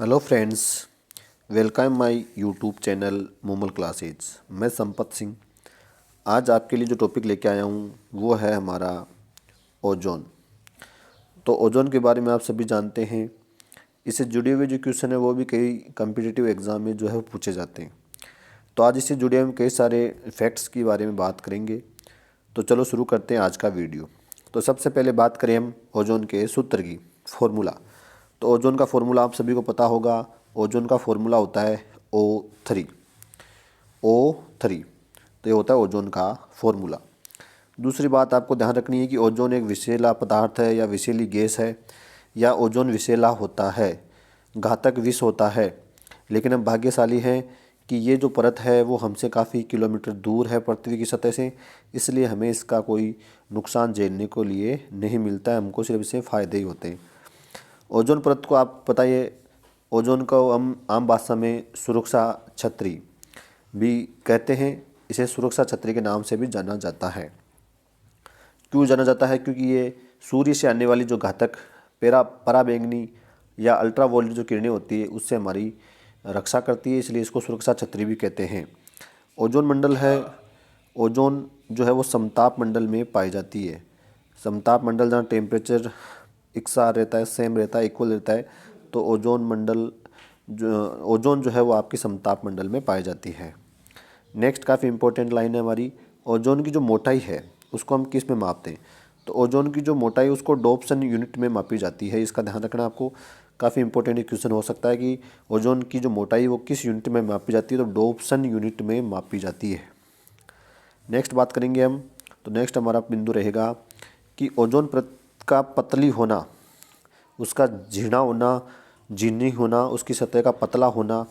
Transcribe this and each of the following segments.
Hello friends, welcome my YouTube channel Momal classes. मैं संपत सिंह। आज आपके लिए जो टॉपिक लेके आया हूँ वो है हमारा ओजोन। तो ओजोन के बारे में आप सभी जानते हैं। इससे जुड़े हुए जो क्वेश्चन है वो भी कई कम्पिटिटिव एग्ज़ाम में जो है वो पूछे जाते हैं। तो आज इससे जुड़े हम कई सारे फैक्ट्स के बारे में बात करेंगे। तो चलो शुरू करते हैं आज का वीडियो। तो सबसे पहले बात करें हम ओजोन के सूत्र की, फॉर्मूला। तो ओजोन का फॉर्मूला आप सभी को पता होगा। ओजोन का फॉर्मूला होता है O3। O3 तो ये होता है ओजोन का फॉर्मूला। दूसरी बात आपको ध्यान रखनी है कि ओजोन एक विषैला पदार्थ है या विषैली गैस है, या ओजोन विषैला होता है, घातक विष होता है। लेकिन हम भाग्यशाली हैं कि ये जो परत है वो हमसे काफ़ी किलोमीटर दूर है पृथ्वी की सतह से, इसलिए हमें इसका कोई नुकसान झेलने को लिए नहीं मिलता है। हमको सिर्फ इससे फ़ायदे ही होते हैं। ओजोन परत को आप बताइए, ओजोन को हम आम भाषा में सुरक्षा छतरी भी कहते हैं। इसे सुरक्षा छतरी के नाम से भी जाना जाता है। क्यों जाना जाता है? क्योंकि ये सूर्य से आने वाली जो घातक पराबैंगनी या अल्ट्रावायलेट जो किरणें होती है उससे हमारी रक्षा करती है, इसलिए इसको सुरक्षा छतरी भी कहते हैं। ओजोन मंडल है, ओजोन जो है वो समताप मंडल में पाई जाती है। समताप मंडल जहाँ टेम्परेचर इकसार रहता है, सेम रहता है, इक्वल रहता है, तो ओजोन जो है वो आपकी समताप मंडल में पाई जाती है। नेक्स्ट काफ़ी इंपॉर्टेंट लाइन है हमारी, ओजोन की जो मोटाई है उसको हम किस में मापते हैं? तो ओजोन की जो मोटाई उसको डोप्सन यूनिट में मापी जाती है। इसका ध्यान रखना आपको, काफ़ी इंपॉर्टेंट क्वेश्चन हो सकता है कि ओजोन की जो मोटाई वो किस यूनिट में मापी जाती है? तो डोप्सन यूनिट में मापी जाती है। नेक्स्ट बात करेंगे हम। तो नेक्स्ट हमारा बिंदु रहेगा कि ओजोन परत का पतली होना, उसका झीणा होना, झीनी होना, उसकी सतह का पतला होना,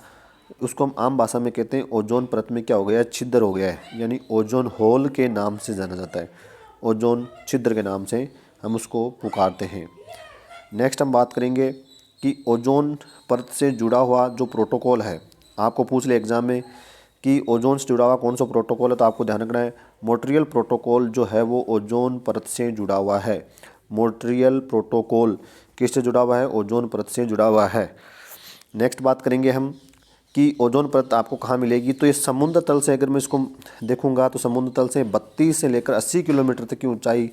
उसको हम आम भाषा में कहते हैं ओजोन परत में क्या हो गया है? छिद्र हो गया है, यानी ओजोन होल के नाम से जाना जाता है। ओजोन छिद्र के नाम से हम उसको पुकारते हैं। नेक्स्ट हम बात करेंगे कि ओजोन परत से जुड़ा हुआ जो प्रोटोकॉल है। आपको पूछ ले एग्जाम में कि ओजोन से जुड़ा हुआ कौन सा प्रोटोकॉल है, तो आपको ध्यान रखना है मॉन्ट्रियल प्रोटोकॉल जो है वो ओजोन परत से जुड़ा हुआ है। मॉन्ट्रियल प्रोटोकॉल किससे जुड़ा हुआ है? ओजोन परत से जुड़ा हुआ है। नेक्स्ट बात करेंगे हम कि ओजोन परत आपको कहाँ मिलेगी। तो ये समुद्र तल से अगर मैं इसको देखूंगा तो समुद्र तल से 32 से लेकर 80 किलोमीटर तक की ऊंचाई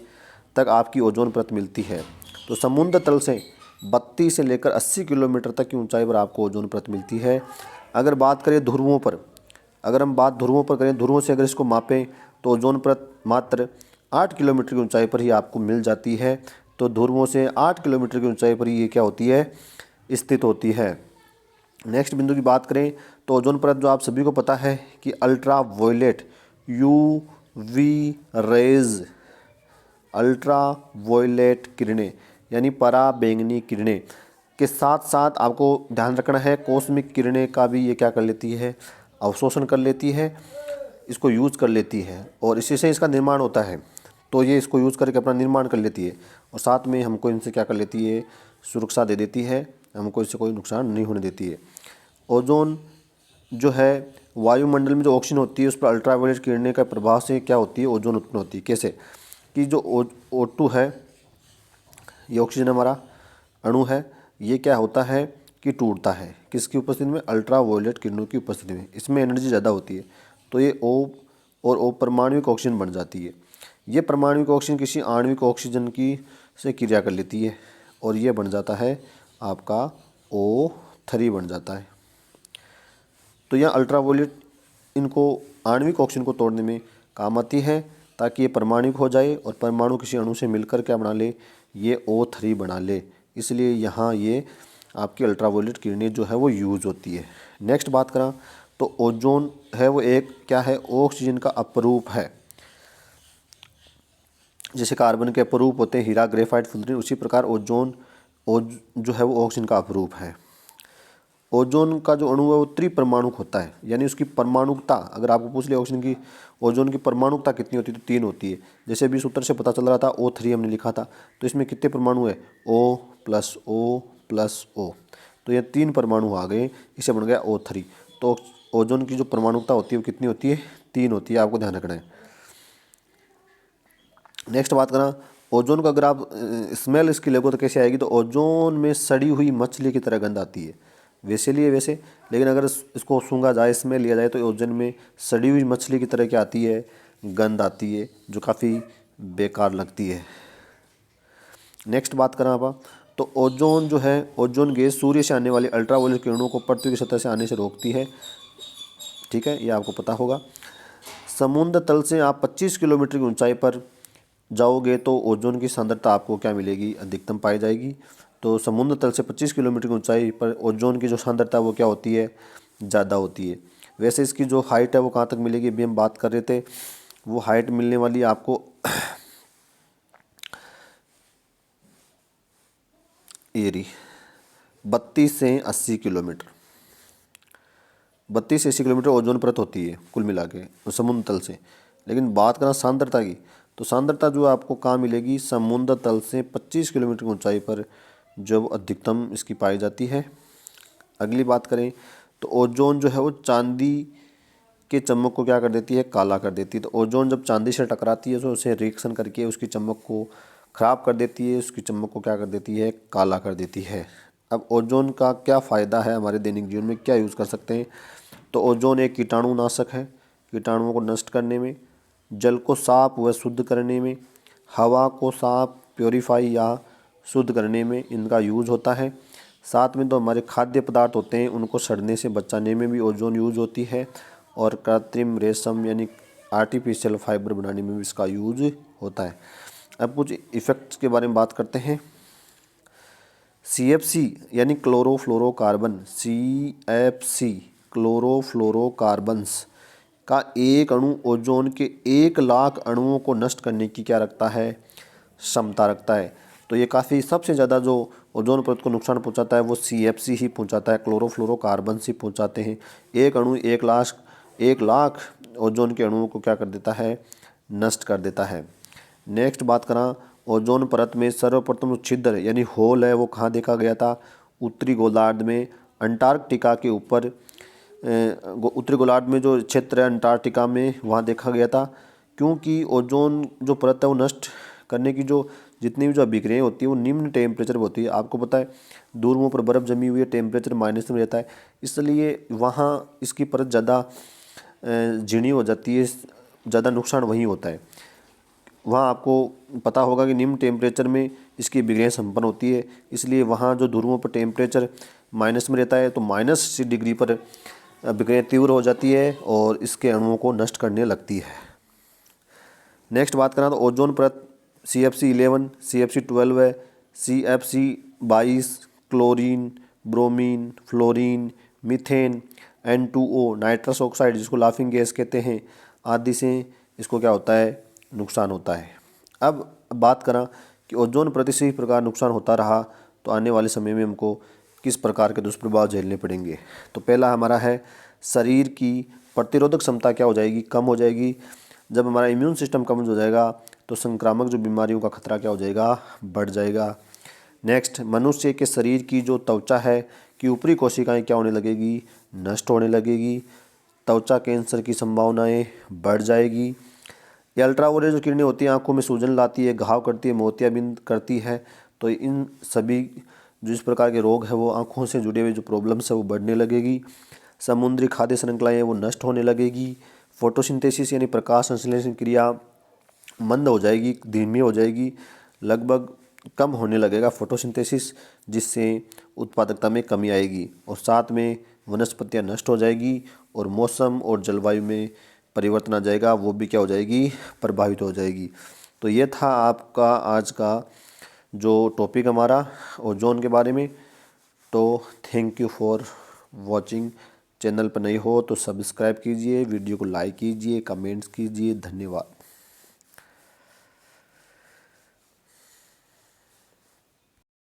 तक आपकी ओजोन परत मिलती है। तो समुद्र तल से 32 से लेकर 80 किलोमीटर तक की ऊंचाई पर आपको ओजोन परत मिलती है। अगर बात करें ध्रुवों पर, अगर हम बात ध्रुवों पर करें, ध्रुवों से अगर इसको मापें तो ओजोन परत मात्र 8 किलोमीटर की ऊंचाई पर ही आपको मिल जाती है। तो ध्रुवों से 8 किलोमीटर की ऊंचाई पर ही ये क्या होती है? स्थित होती है। नेक्स्ट बिंदु की बात करें तो ओजोन परत जो आप सभी को पता है कि ultraviolet UV rays, ultraviolet किरणें यानी पराबैंगनी किरणें के साथ साथ आपको ध्यान रखना है कॉस्मिक किरणें का भी ये क्या कर लेती है? अवशोषण कर लेती है, इसको यूज कर लेती है, और इसी से इसका निर्माण होता है। तो ये इसको यूज़ करके अपना निर्माण कर लेती है, और साथ में हमको इनसे क्या कर लेती है? सुरक्षा दे देती है, हमको इससे कोई नुकसान नहीं होने देती है। ओजोन जो है वायुमंडल में जो ऑक्सीजन होती है उस पर अल्ट्रावायलेट किरणें का प्रभाव से क्या होती है? ओजोन उत्पन्न होती है। कैसे? कि जो O2 है, ये ऑक्सीजन हमारा अणु है, ये क्या होता है कि टूटता है किसकी उपस्थिति में? अल्ट्रावायलेट किरणों की उपस्थिति में। इसमें एनर्जी ज़्यादा होती है, तो ये O और O परमाणुविक ऑक्सीजन बन जाती है। ये परमाणुविक ऑक्सीजन किसी आणविक ऑक्सीजन की से क्रिया कर लेती है, और ये बन जाता है आपका O3 बन जाता है। तो यह अल्ट्रावायलेट इनको आणविक ऑक्सीजन को तोड़ने में काम आती है, ताकि ये परमाणुविक हो जाए और परमाणु किसी अणु से मिलकर क्या बना ले? ये O3 बना ले। इसलिए यहाँ ये आपकी अल्ट्रावायलेट किरणें जो है वो यूज़ होती है। नेक्स्ट बात करा तो ओजोन है वो एक क्या है? ऑक्सीजन का अपरूप है। जैसे कार्बन के अपरूप होते हैं हीरा, ग्रेफाइट, फुलरिन, उसी प्रकार ओजोन जो है वो ऑक्सीजन का अपरूप है। ओजोन का जो अणु है वो त्रिपरमाणुक होता है, यानी उसकी परमाणुकता अगर आपको पूछ लिया ऑक्सीजन की ओजोन की परमाणुकता कितनी होती है, तो 3 होती है। जैसे अभी सूत्र से पता चल रहा था O3 हमने लिखा था, तो इसमें कितने परमाणु है? O plus O plus O, तो ये 3 परमाणु आ गए, इसे बन गया O3। तो ओजोन की जो परमाणुकता होती है वो कितनी होती है? 3 होती है, आपको ध्यान रखना है। नेक्स्ट बात करा ओजोन को अगर आप स्मेल इसकी लगो तो कैसे आएगी? तो ओजोन में सड़ी हुई मछली की तरह गंध आती है। वैसे लिए वैसे, लेकिन अगर इसको सूंघा जाए, इसमें लिया जाए, तो ओजोन में सड़ी हुई मछली की तरह क्या आती है, गंध आती है, जो काफ़ी बेकार लगती है। नेक्स्ट बात करें आप, तो ओजोन जो है, ओजोन गैस सूर्य से आने वाली अल्ट्रावायलेट किरणों को पृथ्वी की सतह से आने से रोकती है। ठीक है, ये आपको पता होगा। समुद्र तल से आप 25 किलोमीटर की ऊंचाई पर जाओगे तो ओजोन की सांद्रता आपको क्या मिलेगी, अधिकतम पाई जाएगी। तो समुद्र तल से 25 किलोमीटर की ऊंचाई पर ओजोन की जो सांद्रता वो क्या होती है, ज़्यादा होती है। वैसे इसकी जो हाइट है वो कहाँ तक मिलेगी, अभी हम बात कर रहे थे। वो हाइट मिलने वाली आपको ये रही 32 से 80 किलोमीटर, 32 से 80 किलोमीटर ओजोन परत होती है कुल मिला के समुद्र तल से। लेकिन बात करें सांद्रता की, तो सांद्रता जो आपको कहाँ मिलेगी, समुद्र तल से 25 किलोमीटर की ऊंचाई पर जब अधिकतम इसकी पाई जाती है। अगली बात करें तो ओजोन जो है वो चांदी के चमक को क्या कर देती है, काला कर देती है। तो ओजोन जब चांदी से टकराती है तो उसे रिएक्शन करके उसकी चमक को ख़राब कर देती है, उसकी चमक को क्या कर देती है, काला कर देती है। अब ओजोन का क्या फ़ायदा है, हमारे दैनिक जीवन में क्या यूज़ कर सकते हैं। तो ओजोन एक कीटाणुनाशक है, कीटाणुओं को नष्ट करने में, जल को साफ व शुद्ध करने में, हवा को साफ प्योरीफाई या शुद्ध करने में इनका यूज होता है। साथ में तो हमारे खाद्य पदार्थ होते हैं उनको सड़ने से बचाने में भी ओजोन यूज होती है, और कृत्रिम रेशम यानी आर्टिफिशियल फाइबर बनाने में भी इसका यूज होता है। अब कुछ इफ़ेक्ट्स के बारे में बात करते हैं। CFC यानी क्लोरोफ्लोरोकार्बन, CFC क्लोरोफ्लोरोकार्बन्स का एक अणु ओजोन के 1 लाख अणुओं को नष्ट करने की क्या रखता है, क्षमता रखता है। तो ये काफ़ी सबसे ज़्यादा जो ओजोन परत को नुकसान पहुंचाता है वो CFC ही पहुंचाता है, क्लोरोफ्लोरोकार्बन ही पहुंचाते हैं। एक अणु 1 लाख ओजोन के अणुओं को क्या कर देता है, नष्ट कर देता है। नेक्स्ट बात करा, ओजोन परत में सर्वप्रथम जो छिद्र यानी होल है वो कहाँ देखा गया था, उत्तरी गोलार्ध में, अंटार्कटिका के ऊपर, उत्तरी गोलार्ध में जो क्षेत्र है अंटार्कटिका में, वहाँ देखा गया था। क्योंकि ओजोन जो परत है वो नष्ट करने की जो जितनी भी जो अभिक्रियाएं होती है वो निम्न टेम्परेचर पर होती है। आपको पता है दूर मुँह पर बर्फ़ जमी हुई है, टेम्परेचर माइनस में रहता है, इसलिए वहाँ इसकी परत ज़्यादा झीणी हो जाती है, ज़्यादा नुकसान वहीं होता है। वहाँ आपको पता होगा कि निम्न टेम्परेचर में इसकी अभिक्रिया संपन्न होती है, इसलिए वहाँ जो ध्रुवों पर टेम्परेचर माइनस में रहता है तो -60 डिग्री पर अभिक्रिया तीव्र हो जाती है और इसके अणुओं को नष्ट करने लगती है। नेक्स्ट बात करें तो ओजोन परत CFC11, CFC12 है, CFC22 chlorine, bromine, fluorine, methane, N2O nitrous oxide जिसको लाफिंग गैस कहते हैं, आदि से इसको क्या होता है, नुकसान होता है। अब बात करा कि ओजोन परत इसी प्रकार नुकसान होता रहा तो आने वाले समय में हमको किस प्रकार के दुष्प्रभाव झेलने पड़ेंगे। तो पहला हमारा है शरीर की प्रतिरोधक क्षमता क्या हो जाएगी, कम हो जाएगी। जब हमारा इम्यून सिस्टम कम हो जाएगा तो संक्रामक जो बीमारियों का खतरा क्या हो जाएगा, बढ़ जाएगा। नेक्स्ट, मनुष्य के शरीर की जो त्वचा है कि ऊपरी कोशिकाएं क्या होने लगेगी, नष्ट होने लगेगी। त्वचा कैंसर की संभावनाएं बढ़ जाएगी। ये अल्ट्रावायलेट जो किरणें होती हैं आंखों में सूजन लाती है, घाव करती है, मोतियाबिंद करती है। तो इन सभी जो इस प्रकार के रोग है वो आंखों से जुड़े हुए जो प्रॉब्लम्स है वो बढ़ने लगेगी। समुद्री खाद्य श्रृंखलाएँ वो नष्ट होने लगेगी। फोटोसिंथेसिस यानी प्रकाश संश्लेषण क्रिया मंद हो जाएगी, धीमी हो जाएगी, लगभग कम होने लगेगा फोटोसिंथेसिस, जिससे उत्पादकता में कमी आएगी। और साथ में वनस्पतियाँ नष्ट हो जाएगी और मौसम और जलवायु में परिवर्तन आ जाएगा, वो भी क्या हो जाएगी, प्रभावित हो जाएगी। तो ये था आपका आज का जो टॉपिक हमारा ओजोन के बारे में। तो thank you for watching. Channel पर नए हो तो सब्सक्राइब कीजिए, वीडियो को लाइक कीजिए, कमेंट्स कीजिए। धन्यवाद।